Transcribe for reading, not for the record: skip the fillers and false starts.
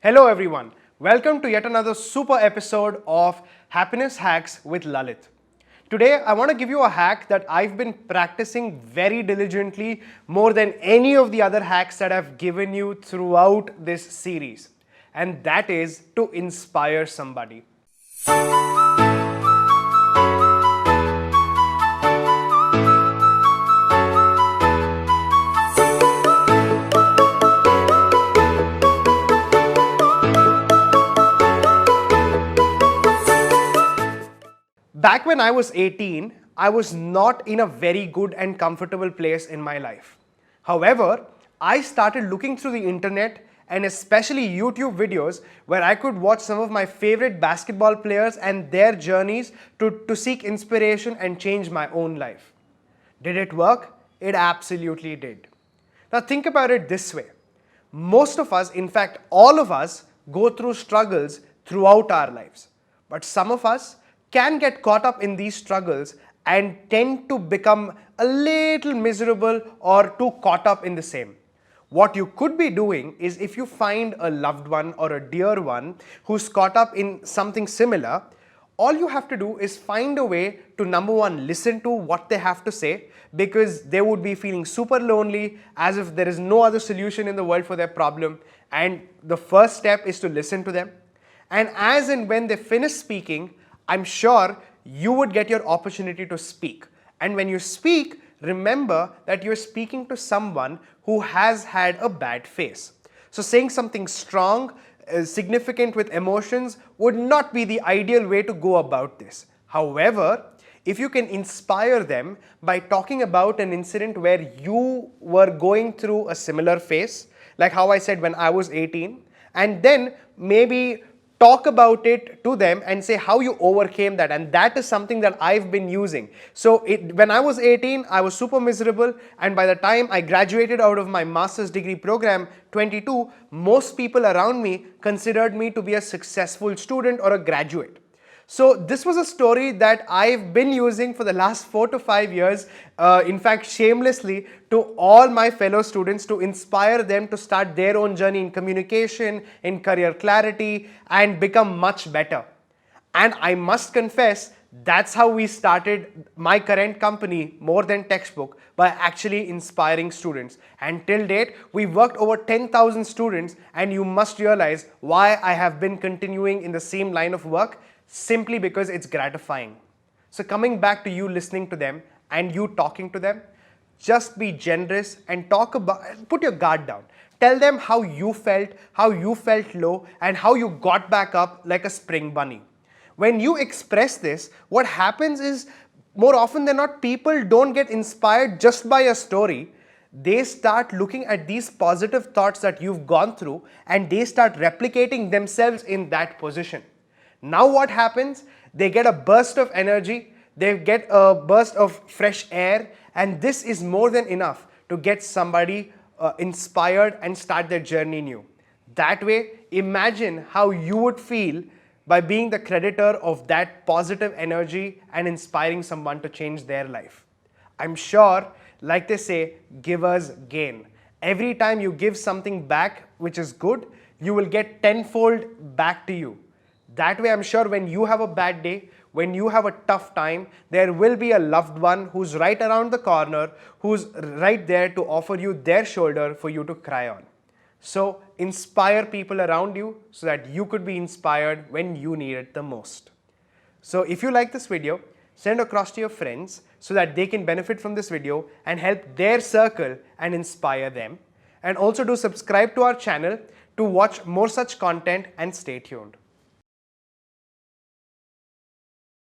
Hello everyone, welcome to yet another super episode of Happiness Hacks with Lalith. Today I want to give you a hack that I've been practicing very diligently more than any of the other hacks that I've given you throughout this series, and that is to inspire somebody. Back when I was 18, I was not in a very good and comfortable place in my life. However, I started looking through the internet and especially YouTube videos where I could watch some of my favorite basketball players and their journeys to seek inspiration and change my own life. Did it work? It absolutely did. Now think about it this way. Most of us, in fact all of us, go through struggles throughout our lives. But some of us can get caught up in these struggles and tend to become a little miserable or too caught up in the same. What you could be doing is, if you find a loved one or a dear one who's caught up in something similar, all you have to do is find a way to, number one, listen to what they have to say, because they would be feeling super lonely, as if there is no other solution in the world for their problem. And the first step is to listen to them. And as and when they finish speaking, I'm sure you would get your opportunity to speak. And when you speak, remember that you're speaking to someone who has had a bad phase. So saying something strong, significant with emotions would not be the ideal way to go about this. However, if you can inspire them by talking about an incident where you were going through a similar phase, like how I said when I was 18, and then maybe talk about it to them and say how you overcame that, and that is something that I've been using. So when I was 18, I was super miserable, and by the time I graduated out of my master's degree program, 22, most people around me considered me to be a successful student or a graduate. So this was a story that I've been using for the last 4 to 5 years, in fact shamelessly, to all my fellow students, to inspire them to start their own journey in communication, in career clarity, and become much better. And I must confess, that's how we started my current company, More Than Textbook, by actually inspiring students. And till date, we've worked over 10,000 students, and you must realize why I have been continuing in the same line of work. Simply because it's gratifying. So coming back to you listening to them and you talking to them, just be generous and put your guard down. Tell them how you felt low, and how you got back up like a spring bunny. When you express this, what happens is, more often than not, people don't get inspired just by a story. They start looking at these positive thoughts that you've gone through, and they start replicating themselves in that position. Now what happens? They get a burst of energy, they get a burst of fresh air, and this is more than enough to get somebody inspired and start their journey new. That way, imagine how you would feel by being the creditor of that positive energy and inspiring someone to change their life. I'm sure, like they say, givers gain. Every time you give something back which is good, you will get tenfold back to you. That way, I'm sure when you have a bad day, when you have a tough time, there will be a loved one who's right around the corner, who's right there to offer you their shoulder for you to cry on. So inspire people around you so that you could be inspired when you need it the most. So if you like this video, send across to your friends so that they can benefit from this video and help their circle and inspire them. And also do subscribe to our channel to watch more such content, and stay tuned.